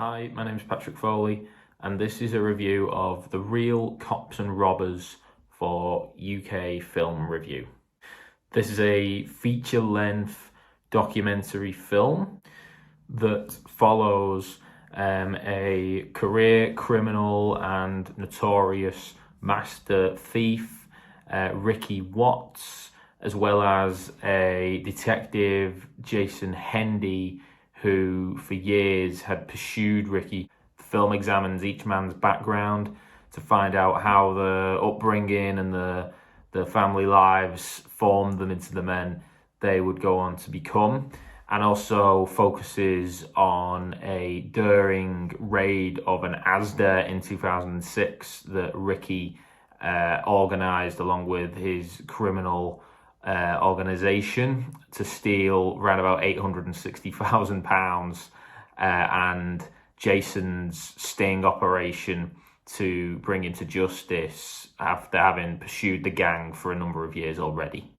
Hi, my name is Patrick Foley, and this is a review of The Real Cops and Robbers for UK Film Review. This is a feature-length documentary film that follows a career criminal and notorious master thief, Ricky Watts, as well as a detective, Jason Hendy, who for years had pursued Ricky. The film examines each man's background to find out how the upbringing and the family lives formed them into the men they would go on to become, and also focuses on a daring raid of an Asda in 2006 that Ricky organised along with his criminal organisation to steal around about £860,000 and Jason's sting operation to bring him to justice after having pursued the gang for a number of years already.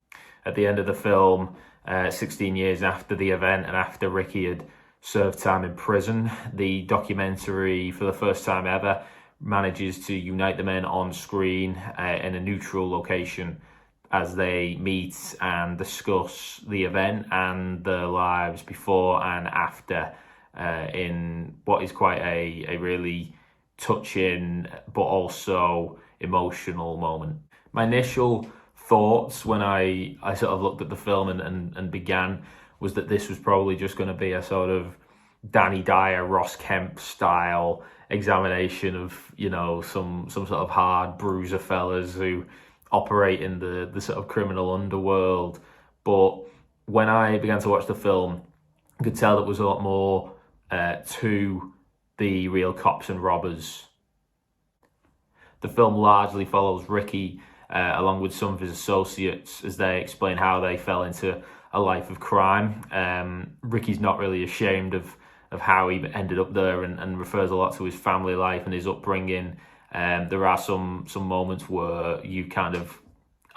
At the end of the film, 16 years after the event and after Ricky had served time in prison, the documentary, for the first time ever, manages to unite the men on screen in a neutral location as they meet and discuss the event and their lives before and after in what is quite a really touching but also emotional moment. My initial thoughts when I sort of looked at the film and began was that this was probably just going to be a sort of Danny Dyer, Ross Kemp style examination of, some sort of hard bruiser fellas who operate in the sort of criminal underworld. But when I began to watch the film, I could tell there was a lot more to The Real Cops and Robbers. The film largely follows Ricky along with some of his associates as they explain how they fell into a life of crime. Ricky's not really ashamed of how he ended up there and refers a lot to his family life and his upbringing. There are some moments where you kind of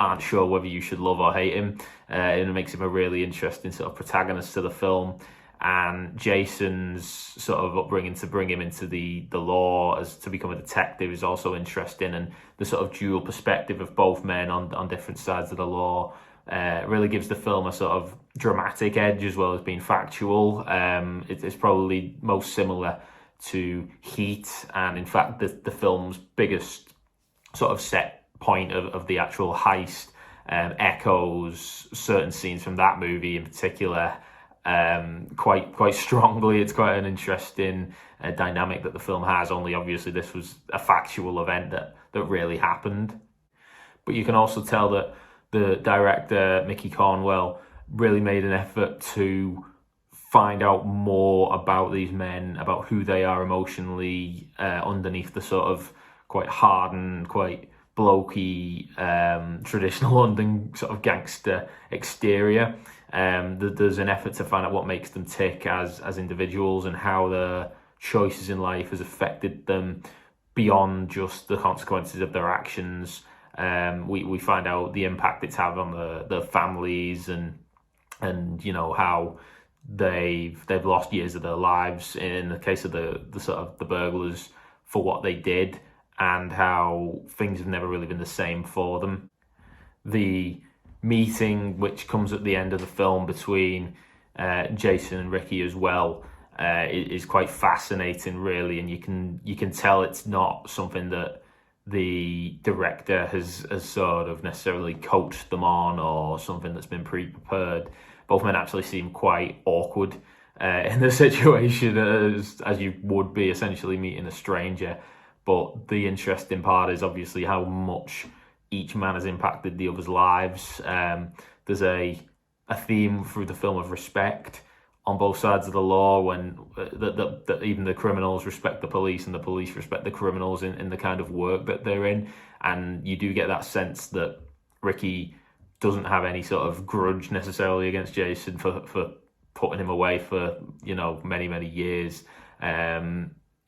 aren't sure whether you should love or hate him, and it makes him a really interesting sort of protagonist to the film. And Jason's sort of upbringing to bring him into the law as to become a detective is also interesting, and the sort of dual perspective of both men on different sides of the law really gives the film a sort of dramatic edge as well as being factual. It's probably most similar to Heat, and in fact the film's biggest sort of set point of the actual heist echoes certain scenes from that movie in particular quite strongly. It's quite an interesting dynamic that the film has, only obviously this was a factual event that really happened. But you can also tell that the director, Mickey Cornwell, really made an effort to find out more about these men, about who they are emotionally underneath the sort of quite hardened, quite blokey, traditional London sort of gangster exterior. There's an effort to find out what makes them tick as individuals and how their choices in life has affected them beyond just the consequences of their actions. We find out the impact it's had on the families and how they've lost years of their lives in the case of the sort of the burglars for what they did, and how things have never really been the same for them. The meeting which comes at the end of the film between Jason and Ricky as well is quite fascinating really, and you can tell it's not something that the director has sort of necessarily coached them on or something that's been pre-prepared. Both men actually seem quite awkward in the situation as you would be essentially meeting a stranger. But the interesting part is obviously how much each man has impacted the other's lives. There's a theme through the film of respect on both sides of the law, when that even the criminals respect the police and the police respect the criminals in the kind of work that they're in. And you do get that sense that Ricky doesn't have any sort of grudge necessarily against Jason for putting him away for many years.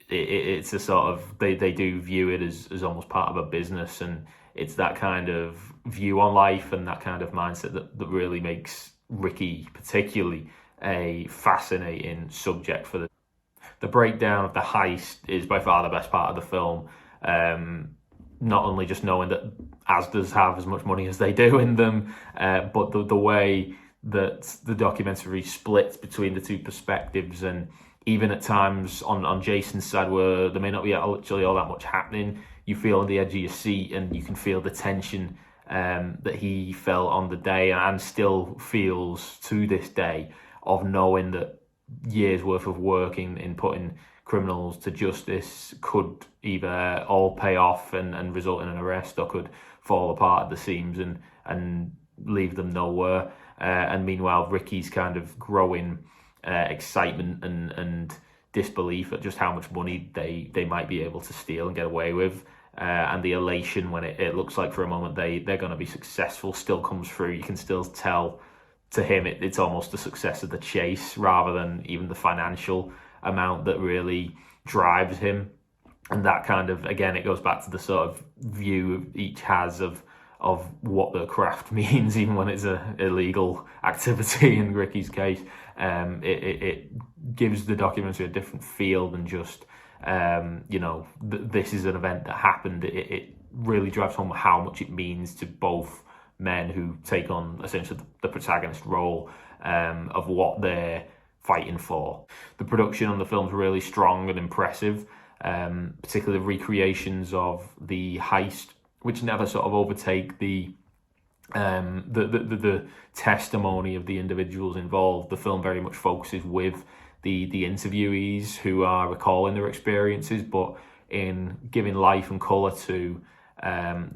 It's a sort of they do view it as almost part of a business, and it's that kind of view on life and that kind of mindset that really makes Ricky particularly a fascinating subject for the the breakdown of the heist is by far the best part of the film. Not only just knowing that Asda's have as much money as they do in them, but the way that the documentary splits between the two perspectives, and even at times on Jason's side where there may not be actually all that much happening, you feel on the edge of your seat and you can feel the tension that he felt on the day and still feels to this day, of knowing that years worth of work in putting criminals to justice could either all pay off and result in an arrest, or could fall apart at the seams and leave them nowhere. And meanwhile, Ricky's kind of growing excitement and disbelief at just how much money they might be able to steal and get away with. And the elation when it looks like for a moment they're going to be successful still comes through. You can still tell to him it's almost the success of the chase rather than even the financial amount that really drives him. And that kind of, again, it goes back to the sort of view each has of what the craft means, even when it's a illegal activity in Ricky's case. It gives the documentary a different feel than just this is an event that happened. It really drives home how much it means to both men who take on essentially the protagonist role of what they're fighting for. The production on the film is really strong and impressive, particularly the recreations of the heist, which never sort of overtake the testimony of the individuals involved. The film very much focuses with the interviewees who are recalling their experiences, but in giving life and colour to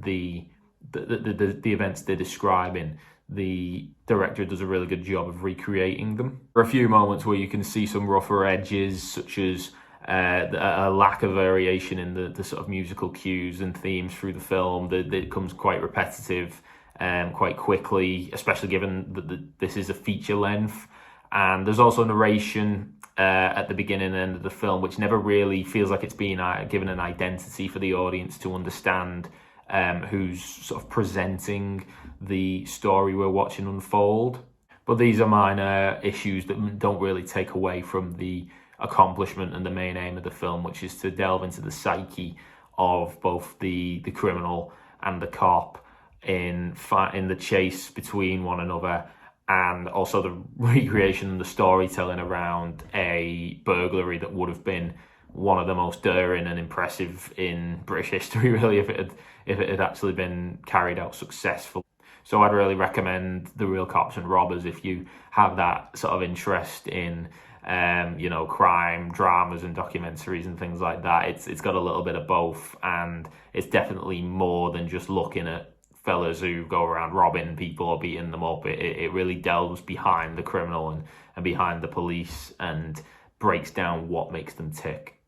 the events they're describing, the director does a really good job of recreating them. There are a few moments where you can see some rougher edges, such as a lack of variation in the sort of musical cues and themes through the film. That it becomes quite repetitive quite quickly, especially given that this is a feature length. And there's also narration at the beginning and end of the film, which never really feels like it's being given an identity for the audience to understand who's sort of presenting the story we're watching unfold. But these are minor issues that don't really take away from the accomplishment and the main aim of the film, which is to delve into the psyche of both the criminal and the cop in the chase between one another, and also the recreation and the storytelling around a burglary that would have been one of the most daring and impressive in British history, really, if it had actually been carried out successfully. So I'd really recommend The Real Cops and Robbers if you have that sort of interest in crime dramas and documentaries and things like that. It's got a little bit of both, and it's definitely more than just looking at fellas who go around robbing people or beating them up. It really delves behind the criminal and behind the police and breaks down what makes them tick.